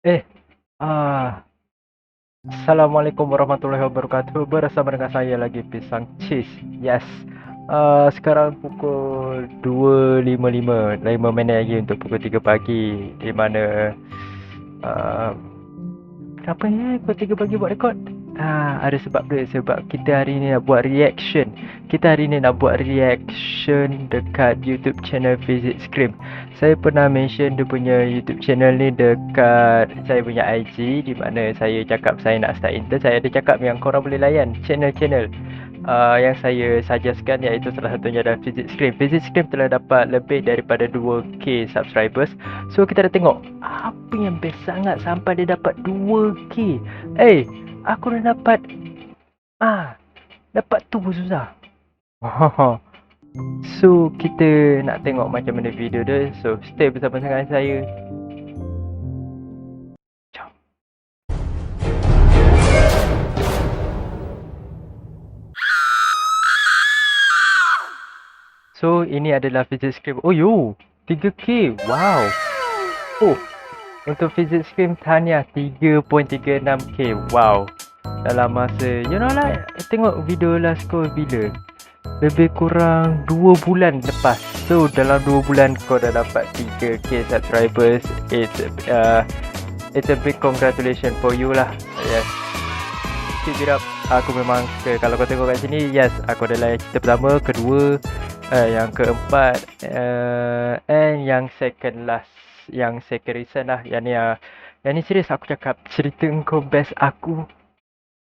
Eh, ah, Assalamualaikum warahmatullahi wabarakatuh. Bersama dengan saya lagi Pisang Cheese. Yes. Sekarang pukul 2.55, 5 minit lagi untuk pukul 3 pagi. Di mana uh, kenapa ni pukul 3 pagi buat rekod? Ada sebab dia. Sebab kita hari ni nak buat reaction. Kita hari ni nak buat reaction dekat YouTube channel Physics Cream. Saya pernah mention dia punya YouTube channel ni dekat saya punya IG, di mana saya cakap saya nak start intern. Saya ada cakap yang korang boleh layan channel-channel yang saya suggestkan, iaitu salah satunya adalah Physics Cream. Physics Cream telah dapat lebih daripada 2k subscribers. So kita dah tengok apa yang best sangat sampai dia dapat 2k. Aku dah dapat dapat tu pun susah. So kita nak tengok macam mana video dia. So stay bersama dengan saya. Jom. So ini adalah Physics Cream. Oh yo, 3k. Wow. Oh, untuk Physics Cream tahniah 3.36k. Wow. Dalam masa tengok video last kau bila? Lebih kurang 2 bulan lepas. So dalam 2 bulan kau dah dapat 3k subscribers. It's a big congratulations for you lah. Yes. Keep it up. Aku memang kalau kau tengok kat sini, yes, aku adalah cerita pertama, kedua, yang keempat, and yang second last, yang second recent lah. Yang ni serius aku cakap, cerita engkau best aku.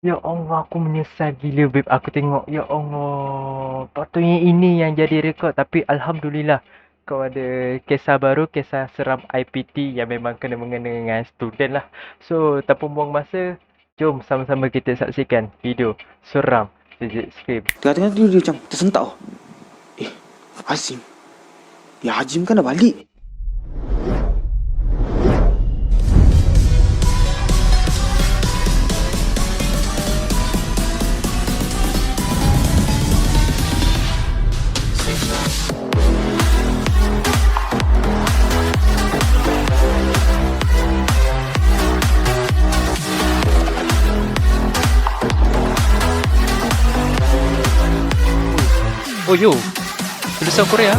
Ya Allah, aku menyesal gila babe. Aku tengok, ya Allah, patutnya ini yang jadi rekod. Tapi Alhamdulillah, kau ada kisah baru, kisah seram IPT yang memang kena mengena dengan student lah. So, tanpa buang masa, jom sama-sama kita saksikan video seram Physics Cream. Tengah-tengah dia macam tersentak. Azim. Ya Azim kan dah balik. Oh yo, tulisan Korea.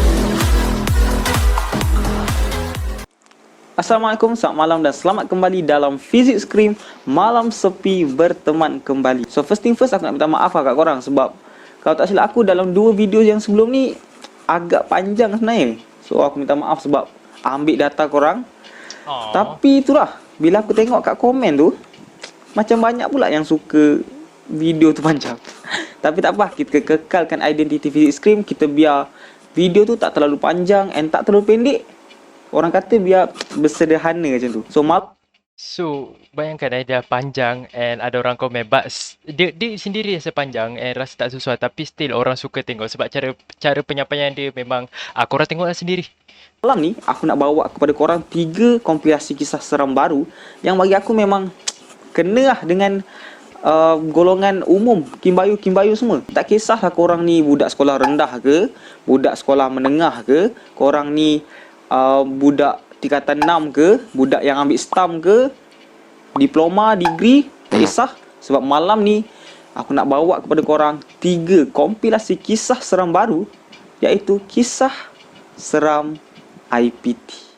Assalamualaikum, selamat malam dan selamat kembali dalam Physics Cream Malam Sepi berteman kembali. So first thing first, aku nak minta maaf lah kat korang. Sebab kalau tak silap aku, dalam 2 video yang sebelum ni agak panjang sebenarnya. So aku minta maaf sebab ambil data korang. Tapi itulah, bila aku tengok kat komen tu, macam banyak pula yang suka video tu panjang. Tapi tak apa, kita kekalkan identiti Physics Cream. Kita biar video tu tak terlalu panjang and tak terlalu pendek. Orang kata biar bersederhana macam tu. So, bayangkan dia panjang and ada orang komen, but dia sendiri rasa panjang and rasa tak sesuai, tapi still orang suka tengok sebab cara penyampaian dia memang korang tengoklah sendiri. Malam ni aku nak bawa kepada korang 3 kompilasi kisah seram baru yang bagi aku memang kena lah dengan golongan umum, kimbayu semua. Tak kisahlah korang ni budak sekolah rendah ke, budak sekolah menengah ke, korang ni budak tingkatan 6 ke, budak yang ambil STAM ke, diploma, degree, tak kisah. Sebab malam ni aku nak bawa kepada korang 3 kompilasi kisah seram baru, iaitu kisah seram IPT.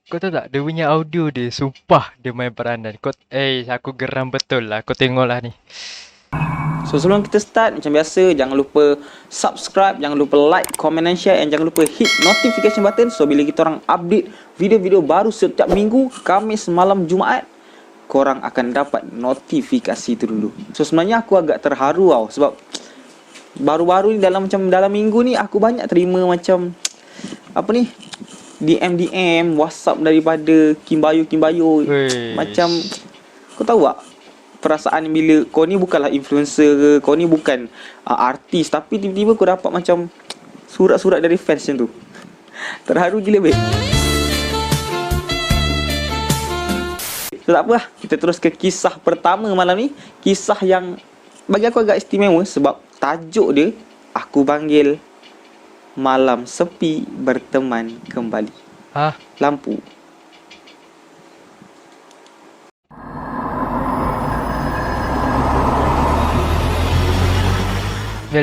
Kau tahu tak, dia punya audio dia, sumpah dia main peranan. Aku geram betul lah, kau tengoklah ni. So sebelum kita start, macam biasa, jangan lupa subscribe, jangan lupa like, comment and share, and jangan lupa hit notification button. So bila kita orang update video-video baru setiap minggu, Khamis malam Jumaat, korang akan dapat notifikasi tu dulu. So sebenarnya aku agak terharu tau, sebab baru-baru ni dalam minggu ni aku banyak terima macam DM WhatsApp daripada kimbayu. Macam kau tahu tak perasaan bila kau ni bukanlah influencer ke, kau ni bukan artis, tapi tiba-tiba kau dapat macam surat-surat dari fans macam tu. Terharu gila babe. So tak apa lah, kita terus ke kisah pertama malam ni. Kisah yang bagi aku agak istimewa sebab tajuk dia aku panggil malam sepi berteman kembali. Hah? Lampu.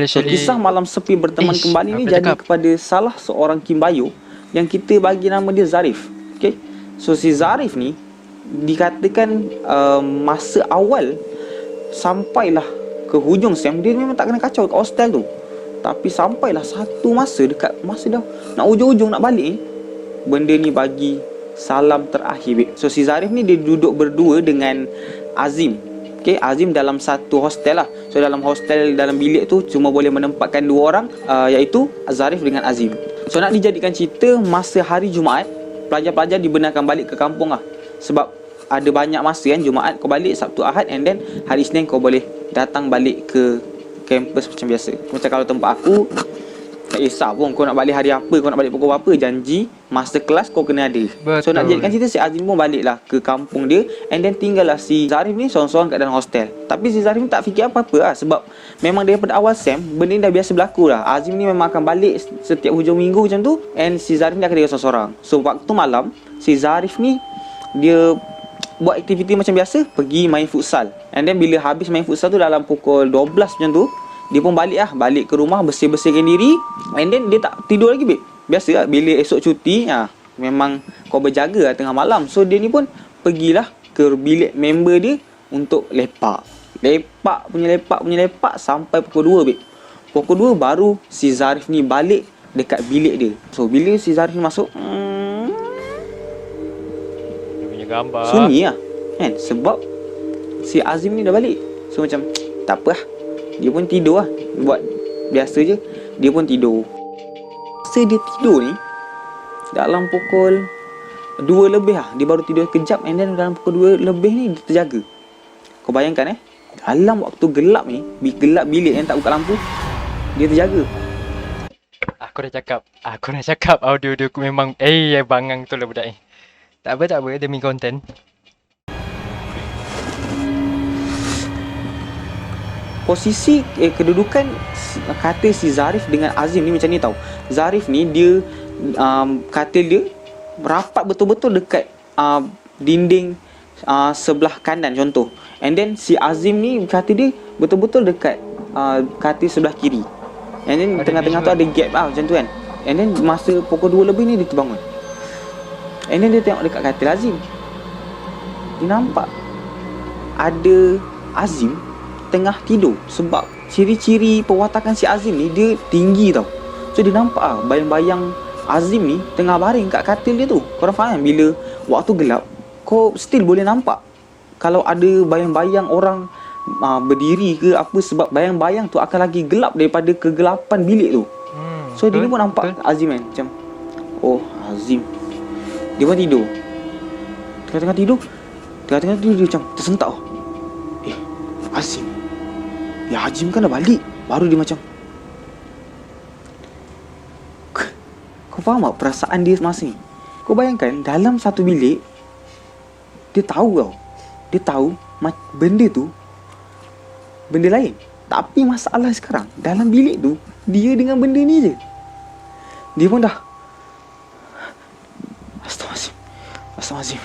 So, kisah malam sepi berteman kembali ni jadi kepada salah seorang Kimbayo yang kita bagi nama dia Zarif. Okay? So, si Zarif ni dikatakan masa awal sampailah ke hujung SEM, dia memang tak kena kacau kat hostel tu. Tapi sampailah satu masa, dekat masa dah nak hujung-hujung nak balik ni, benda ni bagi salam terakhir, babe. So, si Zarif ni dia duduk berdua dengan Azim. Okay, Azim dalam satu hostel lah. So, dalam hostel, dalam bilik tu cuma boleh menempatkan dua orang, iaitu Zarif dengan Azim. So, nak dijadikan cerita, masa hari Jumaat, pelajar-pelajar dibenarkan balik ke kampung lah. Sebab ada banyak masa kan, Jumaat kau balik, Sabtu Ahad, and then hari Isnin kau boleh datang balik ke kampus macam biasa. Macam kalau tempat aku, tak kisah pun kau nak balik hari apa, kau nak balik pukul berapa, janji masa kelas kau kena ada. Betul. So, nak jadikan cerita, si Azim pun baliklah ke kampung dia, and then tinggallah si Zarif ni seorang-seorang kat dalam hostel. Tapi si Zarif ni tak fikir apa-apa lah, sebab memang daripada awal SEM benda ni dah biasa berlaku lah. Azim ni memang akan balik setiap hujung minggu macam tu, and si Zarif ni akan tinggal seorang-seorang. So, waktu malam si Zarif ni dia buat aktiviti macam biasa, pergi main futsal. And then bila habis main futsal tu dalam pukul 12 macam tu, dia pun balik lah, balik ke rumah, bersih-bersihkan diri, and then dia tak tidur lagi, babe. Biasa lah, bila esok cuti, memang kau berjaga lah tengah malam. So, dia ni pun pergilah ke bilik member dia untuk lepak. Lepak punya lepak sampai pukul 2, babe. Pukul 2 baru si Zarif ni balik dekat bilik dia. So, bila si Zarif ni masuk, Dia punya gambar sunyi lah kan, sebab si Azim ni dah balik. So, macam tak apa lah, dia pun tidur lah, buat biasa je. Dia pun tidur. Masa dia tidur ni, dalam pukul 2 lebih lah, dia baru tidur kejap, and then dalam pukul 2 lebih ni dia terjaga. Kau bayangkan dalam waktu gelap ni, gelap bilik yang tak buka lampu, dia terjaga. Aku dah cakap audio dia aku memang bangang tu lah budak ni. Tak apa, demi konten. Posisi kedudukan katil si Zarif dengan Azim ni macam ni tau. Zarif ni dia katil dia rapat betul-betul dekat dinding sebelah kanan contoh. And then si Azim ni katil dia betul-betul dekat katil sebelah kiri. And then tengah-tengah tu ada gap macam tu kan. And then masa pukul 2 lebih ni dia terbangun. And then dia tengok dekat katil Azim. Dia nampak ada Azim tengah tidur. Sebab ciri-ciri perwatakan si Azim ni, dia tinggi tau. So, dia nampak bayang-bayang Azim ni tengah baring kat katil dia tu. Korang faham bila waktu gelap, kau still boleh nampak kalau ada bayang-bayang orang berdiri ke apa, sebab bayang-bayang tu akan lagi gelap daripada kegelapan bilik tu. So, dia pun nampak Azim kan, macam oh, Azim. Dia pun tidur. Tengah-tengah tidur dia macam tersentak. Azim, ya Azim kan dah balik. Baru dia macam, kau faham tak perasaan dia masa ni? Kau bayangkan dalam satu bilik, dia tahu benda tu benda lain. Tapi masalah sekarang, dalam bilik tu dia dengan benda ni je. Dia pun dah Astaghfirullahaladzim.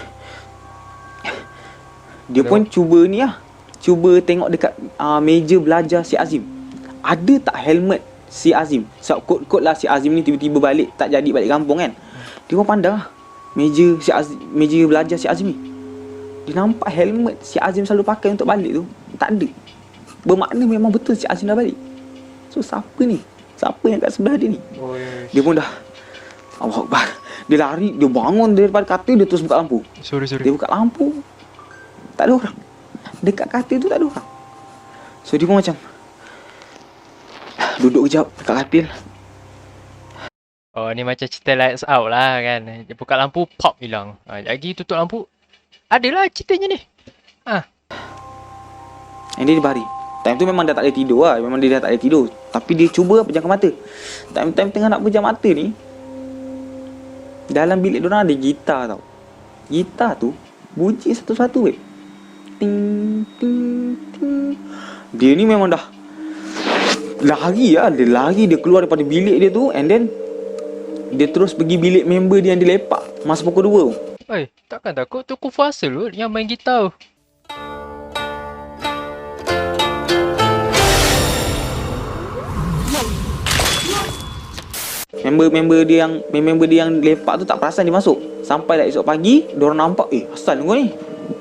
Dia pun cuba ni lah, cuba tengok dekat meja belajar si Azim, ada tak helmet si Azim. Sebab kot-kot lah si Azim ni tiba-tiba balik, tak jadi balik kampung kan. Dia pun pandang lah meja belajar si Azim ni. Dia nampak helmet si Azim selalu pakai untuk balik tu tak ada. Bermakna memang betul si Azim dah balik. So, siapa ni? Siapa yang kat sebelah dia ni? Dia pun dah Allahu Akbar. Dia lari, dia bangun daripada katil, dia terus buka lampu. Sorry. Dia buka lampu, tak ada orang. Dekat katil tu tak ada orang. So, dia pun macam duduk kejap dekat katil. Oh, ni macam cerita lights out lah kan. Dia buka lampu, pop hilang. Lagi tutup lampu. Adalah ceritanya ni. And dia baring. Time tu memang dah tak boleh tidur lah. Memang dia dah tak boleh tidur. Tapi dia cuba pejamkan mata. Time tengah nak pejam mata ni, dalam bilik diorang ada gitar tau. Gitar tu bunyi satu-satu weh. Ting ting ting. Dia ni memang dah lari lah. Dia lari, dia keluar daripada bilik dia tu. And then dia terus pergi bilik member dia yang dilepak masa pukul 2 tu. Oi, takkan takut tu Fasil tu yang main gitar. Member dia yang lepak tu tak perasan dia masuk. Sampai dah esok pagi, diorang nampak, asal kau ni?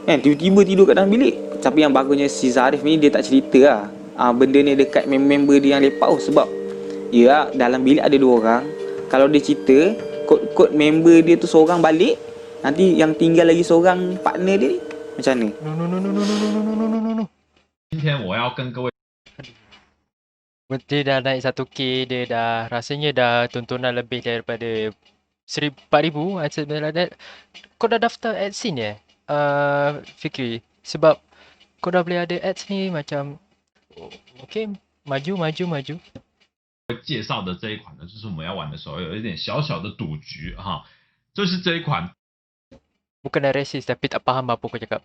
Tiba-tiba tidur kat dalam bilik. Tapi yang bagusnya si Zarif ni dia tak cerita lah. Benda ni dekat member dia yang lepak tu. Sebab ya dalam bilik ada 2 orang. Kalau dia cerita, kod member dia tu seorang balik, nanti yang tinggal lagi seorang partner dia ni macam mana? No. 今天我要跟各位 Dia dah naik 1K, dia dah rasanya dah tontonan lebih daripada 4,000 something like that. Kau dah daftar ads ni Fikri? Sebab kau dah boleh ada ads ni macam okay, maju. 介绍的这一款呢，就是我们要玩的时候有一点小小的赌局哈，就是这一款 Bukan dah racist tapi tak faham apa kau cakap.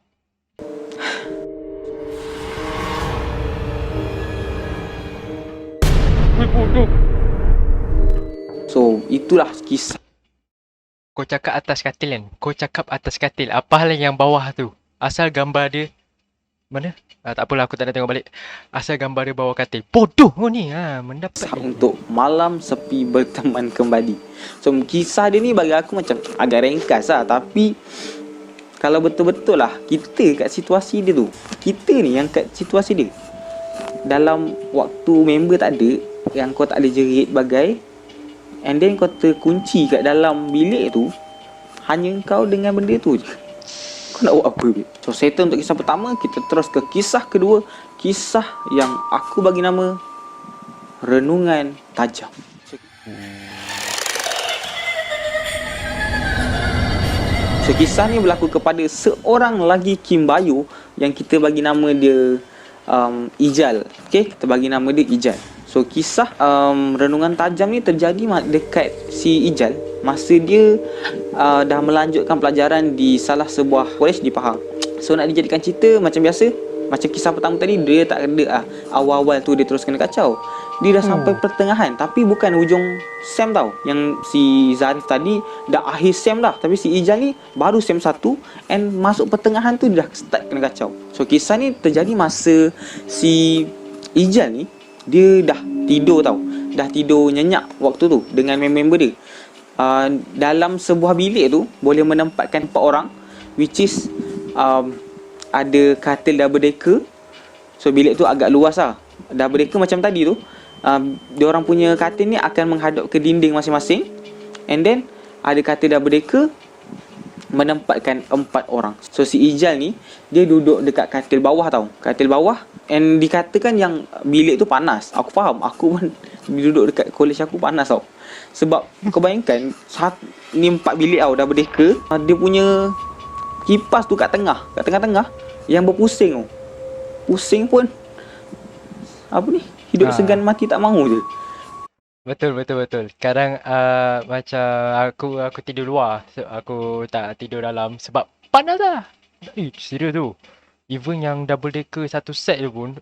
So itulah kisah. Kau cakap atas katil kan? Kau cakap atas katil. Apa hal yang bawah tu? Asal gambar dia mana? Tak apalah, aku tak nak tengok balik. Asal gambar dia bawah katil. Bodoh kau ni. Mendapat Untuk malam sepi berteman kembali. So kisah dia ni bagi aku macam agak ringkas lah. Tapi kalau betul-betul lah kita kat situasi dia tu, kita ni yang kat situasi dia, dalam waktu member tak ada, yang kau tak boleh jerit bagai, and then kau terkunci kat dalam bilik tu, hanya kau dengan benda tu je. Kau nak buat apa? So settle untuk kisah pertama. Kita terus ke kisah kedua. Kisah yang aku bagi nama Renungan Tajam. So kisah ni berlaku kepada seorang lagi Kim Bayu yang kita bagi nama dia Ijal. Okay, kita bagi nama dia Ijal. So kisah Renungan Tajam ni terjadi dekat si Ijal masa dia dah melanjutkan pelajaran di salah sebuah college di Pahang. So nak dijadikan cerita macam biasa, macam kisah pertama tadi, dia tak ada awal-awal tu dia terus kena kacau. Dia dah sampai pertengahan, tapi bukan hujung sem tau. Yang si Zarif tadi dah akhir sem dah, tapi si Ijal ni baru sem 1 and masuk pertengahan tu dia dah start kena kacau. So kisah ni terjadi masa si Ijal ni dia dah tidur tau. Dah tidur nyenyak waktu tu dengan member dia. Dalam sebuah bilik tu boleh menempatkan 4 orang, which is ada katil double decker. So bilik tu agak luas lah. Double decker macam tadi tu, diorang punya katil ni akan menghadap ke dinding masing-masing. And then ada katil double decker menempatkan 4 orang. So si Ijal ni dia duduk dekat katil bawah tau. Katil bawah. And dikatakan yang bilik tu panas. Aku faham. Aku pun duduk dekat college aku panas tau. Sebab kau bayangkan ni 4 bilik tau double decker. Dia punya kipas tu kat tengah-tengah yang berpusing tau. Pusing pun apa ni? Hidup segan mati tak mahu je. Betul. Kadang macam aku tidur luar. Aku tak tidur dalam sebab panas lah. Serius tu. Even yang double decker satu set tu pun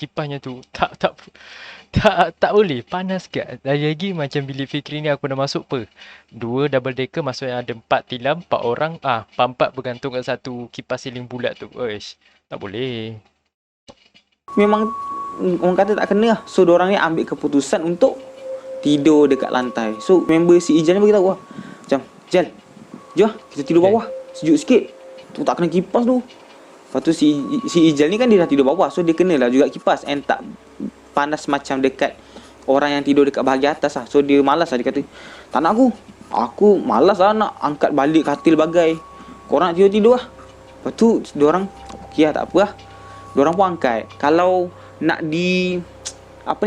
kipasnya tu tak boleh, panas ke. Lagi macam bilik Fikri ni aku dah masuk 2 double decker, maksudnya ada 4 tilam, 4 orang. 4 bergantung kat satu kipas siling bulat tu. Tak boleh. Memang orang kata tak kena lah. So diorang ni ambil keputusan untuk tidur dekat lantai. So member si Ijal ni beritahu lah, macam Jal, jom kita tidur bawah, sejuk sikit. Tu tak kena kipas tu. Lepas tu si Ijal ni kan dia dah tidur bawah, so dia kenalah juga kipas. And tak panas macam dekat orang yang tidur dekat bahagian atas lah. So dia malas lah, dia kata tak nak aku malas lah nak angkat balik katil bagai. Korang nak tidur lah. Lepas tu diorang okey lah, tak apa lah. Diorang pun angkat. Kalau nak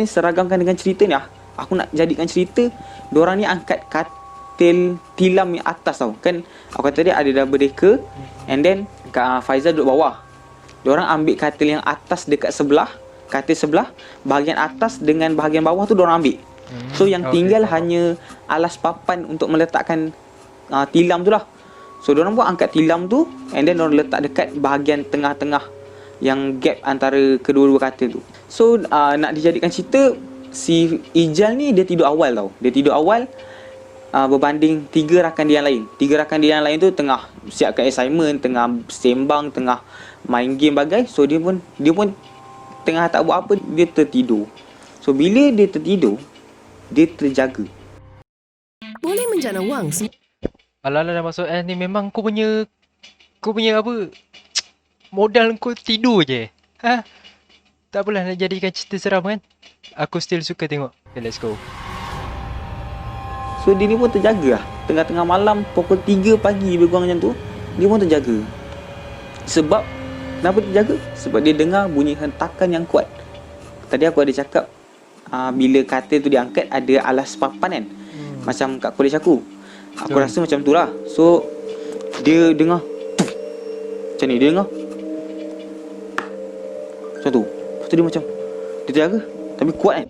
seragamkan dengan cerita ni aku nak jadikan cerita, diorang ni angkat katil tilam yang atas tau. Kan aku kata dia ada double decker, and then Kak Faizal duduk bawah. Diorang ambil katil yang atas dekat sebelah, katil sebelah, bahagian atas dengan bahagian bawah tu diorang ambil. So yang tinggal hanya alas papan untuk meletakkan tilam tu lah. So diorang pun angkat tilam tu, and then diorang letak dekat bahagian tengah-tengah yang gap antara kedua-dua katil tu. So nak dijadikan cerita, si Ijal ni dia tidur awal tau. Dia tidur awal berbanding 3 rakan dia yang lain. 3 rakan dia yang lain tu tengah siapkan assignment, tengah sembang, tengah main game bagai. So dia pun tengah tak buat apa, dia tertidur. So bila dia tertidur, dia terjaga. Boleh menjana wang Alah-alah dah masuk ni memang kau punya apa? Modal kau tidur je. Ha? Tak apalah nak jadikan cerita seram kan? Aku still suka tengok. Okay, let's go. So dia ni pun terjaga lah. Tengah-tengah malam pukul 3 pagi lebih kurang macam tu, dia pun terjaga. Sebab kenapa terjaga? Sebab dia dengar bunyi hentakan yang kuat. Tadi aku ada cakap bila katil tu diangkat ada alas papan kan, macam kat kolej aku rasa macam tu lah. So dia dengar macam ni, dia dengar macam tu. Lepas tu dia macam dia terjaga tapi kuat kan.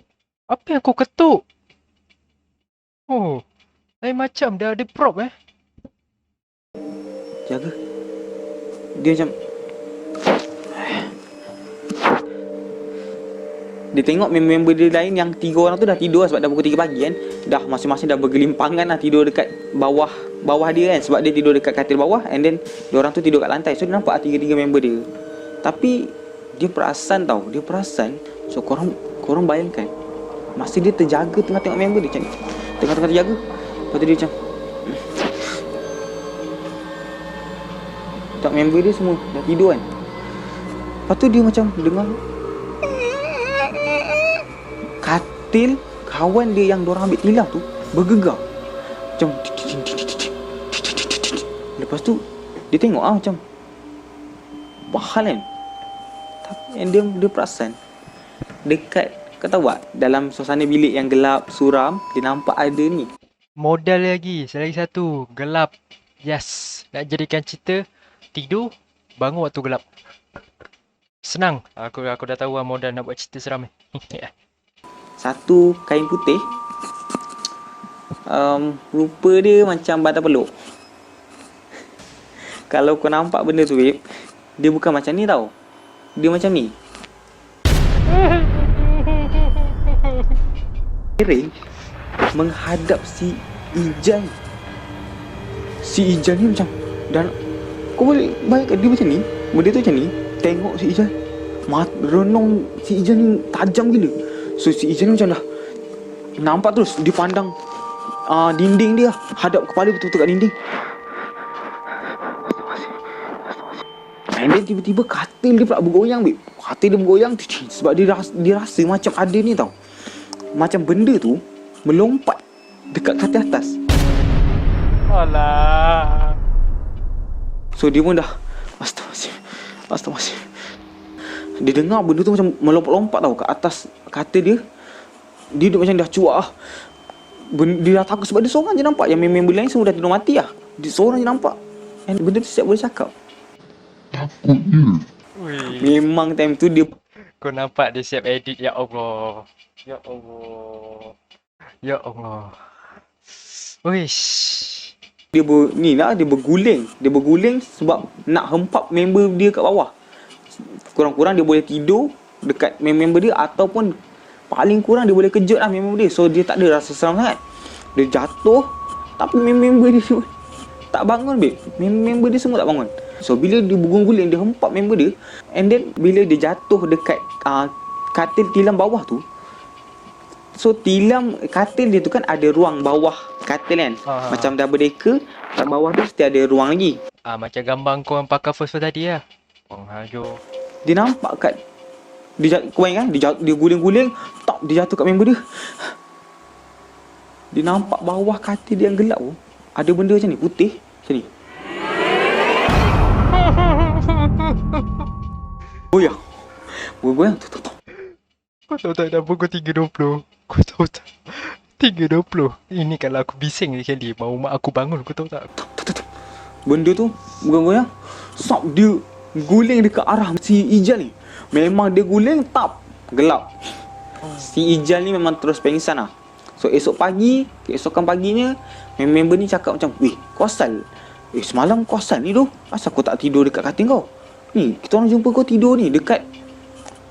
Apa yang kau ketuk? Oh, lain macam dah ada prop Jaga. Dia macam dia tengok member dia lain yang 3 orang tu dah tidur sebab dah pukul 3 pagi kan. Dah masing-masing dah bergelimpangan lah tidur dekat bawah dia kan. Sebab dia tidur dekat katil bawah and then diorang tu tidur kat lantai. So dia nampak 3 member dia. Tapi dia perasan tau. Dia perasan. So korang bayangkan masa dia terjaga tengah tengok member dia macam ni. Tengah-tengah terjaga. Lepas tu dia macam tak, member dia semua dah tidur kan. Lepas tu dia macam dengar katil kawan dia yang diorang ambil tilam tu bergegar macam. Lepas tu dia tengok macam bahal kan. Tapi dia perasan dekat, kau tahu tak, dalam suasana bilik yang gelap suram, dia nampak ada ni. Modal lagi, lagi satu, gelap. Yes, nak jadikan cerita tidur, bangun waktu gelap. Senang. Aku dah tahu lah modal nak buat cerita seram ni. Satu kain putih, rupa dia macam batang peluk. Kalau kau nampak benda tu, babe, dia bukan macam ni tau. Dia macam ni. Miring menghadap si Ijal. Si Ijal ni macam, dan kau boleh bayangkan dia macam ni, benda tu macam ni. Tengok si Ijal, renung si Ijal ni tajam gila. So si Ijal ni macam dah nampak terus. Dia pandang dinding dia, hadap kepala betul-betul kat dinding. And then tiba-tiba katil dia pula bergoyang, babe. Katil dia bergoyang sebab dia rasa macam ada ni tau, macam benda tu melompat dekat katil atas. Alah. So dia pun dah Astaghfirullahaladzim. Dia dengar benda tu macam melompat-lompat tau kat atas katil dia. Dia duduk macam dah cuak lah. Dia dah takut sebab dia seorang je nampak. Yang member lain semua dah tidur mati lah. Dia seorang je nampak. And benda tu siap boleh cakap. Memang time tu dia, Kau nampak dia siap edit. Ya Allah. Ya Allah. Ya Allah. Wish. dia berguling sebab nak hempap member dia kat bawah. Kurang-kurang dia boleh tidur dekat member dia, ataupun paling kurang dia boleh kejut lah member dia. So dia tak ada rasa seram sangat. Dia jatuh, tapi member dia tak bangun, babe. Member dia semua tak bangun. So bila dia berguling, dia hempap member dia. And then bila dia jatuh dekat katil tilam bawah tu, so tilam katil dia tu kan ada ruang bawah katil kan. Macam dah berdeka, kat bawah tu mesti ada ruang lagi. Macam gambar kau yang pakai first tadi lah. Hajo. Dia nampak kat kau ingat kan? Dia guling-guling, tak, dia jatuh kat member dia. Dia nampak bawah katil dia yang gelap tu ada benda macam ni, putih macam ni. Goyang tu. Kau tahu tak dah pukul 3.20. Kau tahu tak 3.20. Ini kalau aku bising sekali, mau mak aku bangun, kau tahu tak? Benda tu goyang-goyang. Sok dia guling dekat arah si Ijal ni. Memang dia guling tap gelap. Si Ijal ni memang terus pengsan lah. So keesokan paginya member ni cakap macam, "Weh, kau asal? Semalam kau asal ni tu? Asal kau tak tidur dekat katil kau? Ni, kita orang jumpa kau tidur ni dekat."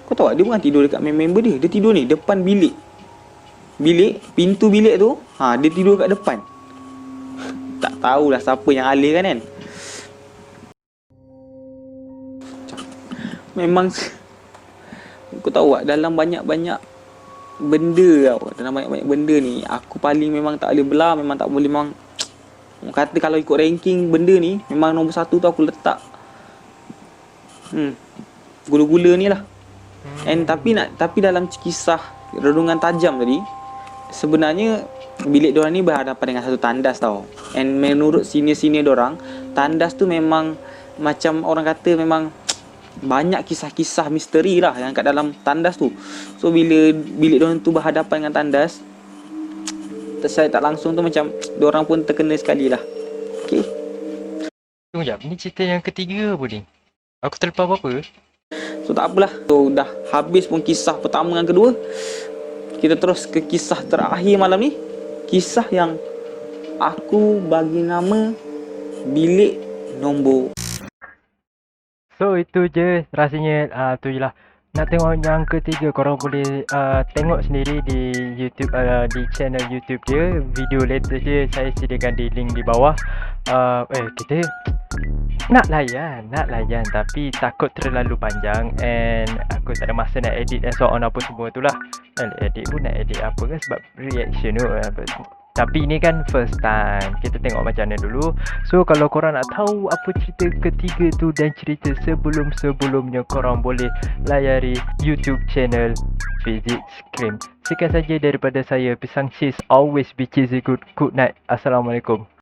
Kau tahu tak, dia bukan tidur dekat member dia. Dia tidur ni depan bilik bilik, pintu bilik tu, dia tidur kat depan. Tak tahulah siapa yang alih kan. Memang aku tahu tak, dalam banyak-banyak benda tau, dalam banyak-banyak benda ni, aku paling memang tak boleh belah, memang tak boleh, memang kata kalau ikut ranking benda ni, memang nombor 1 tu aku letak gula-gula ni lah. Tapi dalam kisah Renungan Tajam tadi, sebenarnya bilik diorang ni berhadapan dengan satu tandas tau. And menurut senior-senior diorang, tandas tu memang macam orang kata memang banyak kisah-kisah misteri lah yang kat dalam tandas tu. So bila bilik diorang tu berhadapan dengan tandas, saya tak langsung tu macam diorang pun terkena sekali lah. Okay. Tunggu jap, ni cerita yang ketiga apa ni? Aku terlepas apa-apa? So tak apalah. So dah habis pun kisah pertama dan kedua. Kita terus ke kisah terakhir malam ni. Kisah yang aku bagi nama bilik nombor. So itu je rasanya, tu je lah. Nak tengok yang ketiga, korang boleh tengok sendiri di YouTube, di channel YouTube dia. Video latest dia saya sediakan di link di bawah. Kita nak layan tapi takut terlalu panjang, and aku tak ada masa nak edit and so on apa semua tu lah. Edit pun nak edit apa kan, sebab reaction tu tapi ini kan first time, kita tengok macam mana dulu. So kalau korang nak tahu apa cerita ketiga tu dan cerita sebelum-sebelumnya, korang boleh layari YouTube channel Physics Cream. Sekian saja daripada saya, Pisang Cheese. Always be cheesy good. Good night. Assalamualaikum.